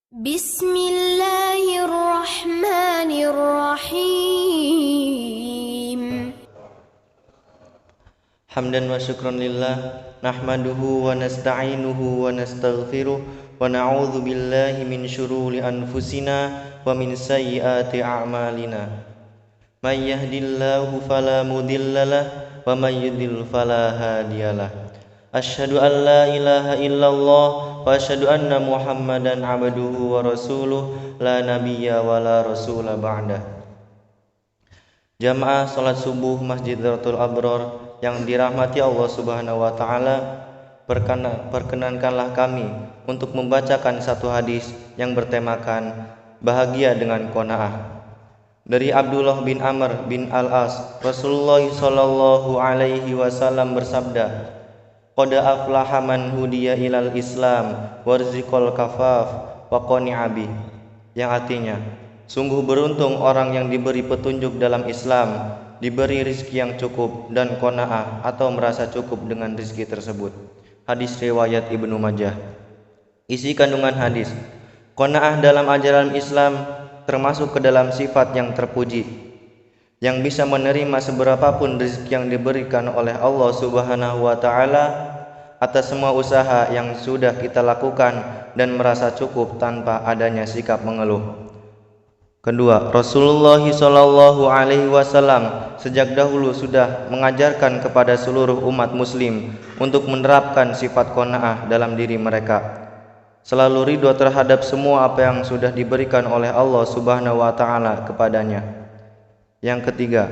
Bismillahirrahmanirrahim. Hamdan wa syukran lillah, nahmaduhu wa nasta'inuhu wa nastaghfiruh wa na'udzu billahi min syururi anfusina wa min sayyiati a'malina. May yahdihillahu fala mudhillalah wa may yudhlil fala hadiyalah. Asyhadu an la ilaha illallah wa asyhadu anna Muhammadan 'abduhu wa rasuluh la nabiyya wa la rasula ba'dah. Jamaah salat subuh Masjid Darul Abror yang dirahmati Allah Subhanahu wa taala, perkenankanlah kami untuk membacakan satu hadis yang bertemakan bahagia dengan qanaah. Dari Abdullah bin Amr bin Al-As, Rasulullah sallallahu alaihi wasallam bersabda, "Qad aflaha man hudiya ilal Islam warziqal kafaf wa qani'a bi." Yang artinya, sungguh beruntung orang yang diberi petunjuk dalam Islam, diberi rizki yang cukup dan qanaah atau merasa cukup dengan rizki tersebut. Hadis riwayat Ibnu Majah. Isi kandungan hadis: qanaah dalam ajaran Islam termasuk ke dalam sifat yang terpuji, yang bisa menerima seberapapun rezeki yang diberikan oleh Allah Subhanahu wa taala atas semua usaha yang sudah kita lakukan dan merasa cukup tanpa adanya sikap mengeluh. Kedua, Rasulullah sallallahu alaihi wasallam sejak dahulu sudah mengajarkan kepada seluruh umat muslim untuk menerapkan sifat qanaah dalam diri mereka, selalu ridho terhadap semua apa yang sudah diberikan oleh Allah Subhanahu wa taala kepadanya. Yang ketiga,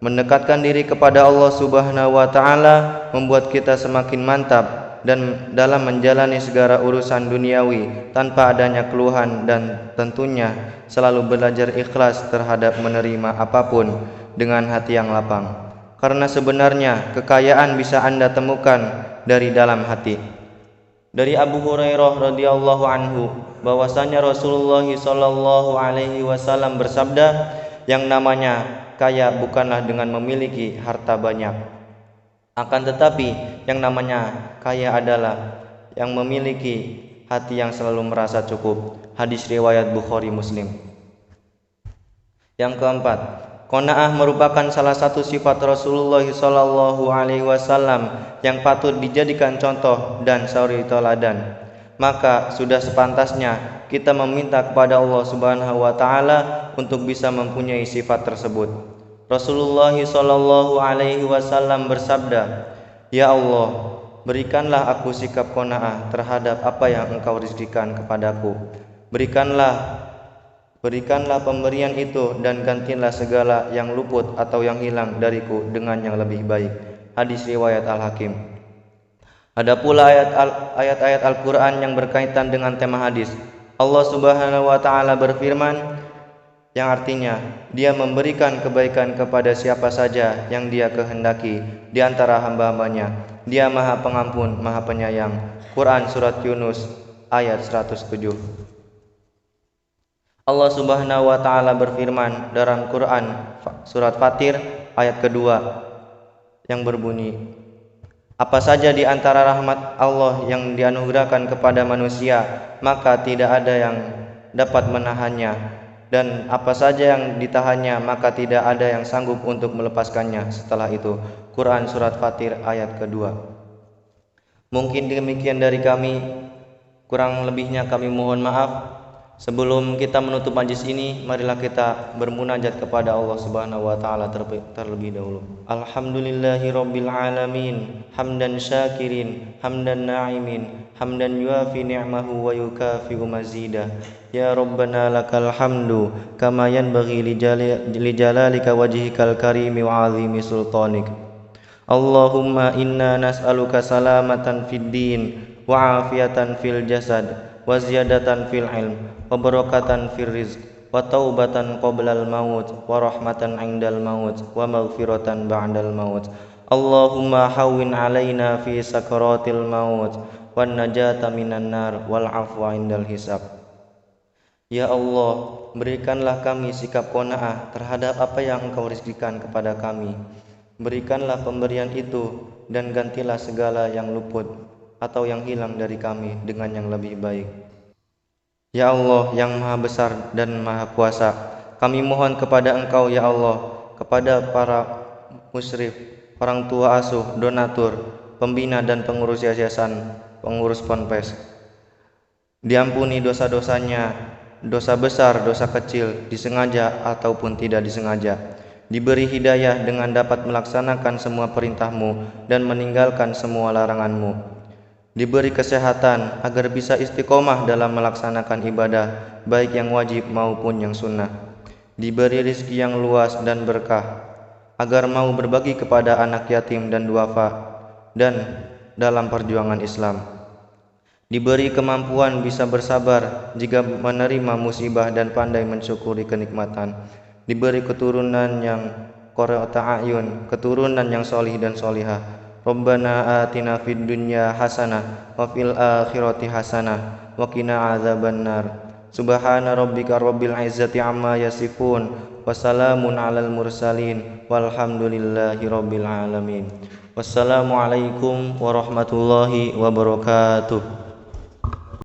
mendekatkan diri kepada Allah Subhanahu wa taala membuat kita semakin mantap dan dalam menjalani segala urusan duniawi tanpa adanya keluhan, dan tentunya selalu belajar ikhlas terhadap menerima apapun dengan hati yang lapang. Karena sebenarnya kekayaan bisa Anda temukan dari dalam hati. Dari Abu Hurairah radhiyallahu anhu bahwasanya Rasulullah sallallahu alaihi wasallam bersabda, yang namanya kaya bukanlah dengan memiliki harta banyak, akan tetapi yang namanya kaya adalah yang memiliki hati yang selalu merasa cukup. Hadis riwayat Bukhari Muslim. Yang keempat, qanaah merupakan salah satu sifat Rasulullah sallallahu alaihi wasallam yang patut dijadikan contoh dan suri tauladan. Maka sudah sepantasnya kita meminta kepada Allah Subhanahu wa taala untuk bisa mempunyai sifat tersebut. Rasulullah sallallahu alaihi wasallam bersabda, "Ya Allah, berikanlah aku sikap qanaah terhadap apa yang Engkau rizkikan kepadaku. Berikanlah pemberian itu dan gantilah segala yang luput atau yang hilang dariku dengan yang lebih baik." Hadis riwayat Al-Hakim. Ada pula ayat-ayat Al-Quran yang berkaitan dengan tema hadis. Allah Subhanahu wa ta'ala berfirman, yang artinya Dia memberikan kebaikan kepada siapa saja yang Dia kehendaki di antara hamba-hambanya. Dia Maha Pengampun, Maha Penyayang. Quran Surat Yunus ayat 107. Allah Subhanahu wa ta'ala berfirman dalam Quran Surat Fatir ayat kedua yang berbunyi, "Apa saja di antara rahmat Allah yang dianugerahkan kepada manusia, maka tidak ada yang dapat menahannya, dan apa saja yang ditahannya, maka tidak ada yang sanggup untuk melepaskannya setelah itu." Quran Surat Fatir ayat kedua. Mungkin demikian dari kami, kurang lebihnya kami mohon maaf. Sebelum kita menutup majlis ini, marilah kita bermunajat kepada Allah Subhanahu wa taala terlebih dahulu. Alhamdulillahirabbil alamin, hamdan syakirin, hamdan na'imin, hamdan yuafi ni'mahu wa yukafi'u mazidah. Ya Rabbana lakal hamdu kama yanbaghi li jalalika wajhikal karimi wa 'azimi sultanik. Allahumma inna nas'aluka salamatan fid din wa afiyatan fil jasad wa ziyadatan fil ilm wa barakatan fil rizq wa taubatan qoblal maut wa rahmatan indal maut wa maghfiratan ba'dal maut. Allahumma hawwin alaina fi sakaratil maut wan najata minan nar wal afwa indal hisab. Ya Allah, berikanlah kami sikap qanaah terhadap apa yang Engkau rizkikan kepada kami. Berikanlah pemberian itu dan gantilah segala yang luput atau yang hilang dari kami dengan yang lebih baik. Ya Allah yang maha besar dan maha kuasa, kami mohon kepada Engkau ya Allah, kepada para musyrif, orang tua asuh, donatur, pembina dan pengurus yayasan, pengurus ponpes. Diampuni dosa-dosanya, dosa besar, dosa kecil, disengaja ataupun tidak disengaja. Diberi hidayah dengan dapat melaksanakan semua perintah-Mu dan meninggalkan semua larangan-Mu. Diberi kesehatan agar bisa istiqomah dalam melaksanakan ibadah, baik yang wajib maupun yang sunnah. Diberi rizki yang luas dan berkah, agar mau berbagi kepada anak yatim dan duafa, dan dalam perjuangan Islam. Diberi kemampuan bisa bersabar jika menerima musibah dan pandai mensyukuri kenikmatan. Diberi keturunan yang qurrata a'yun, keturunan yang solih dan solihah. Rabbana atina fid dunya hasanah wa fil akhirati hasanah wa qina adzabannar. Subhana rabbika rabbil izzati amma yasifun wa salamun alal mursalin walhamdulillahi rabbil alamin. Wassalamualaikum warahmatullahi wabarakatuh.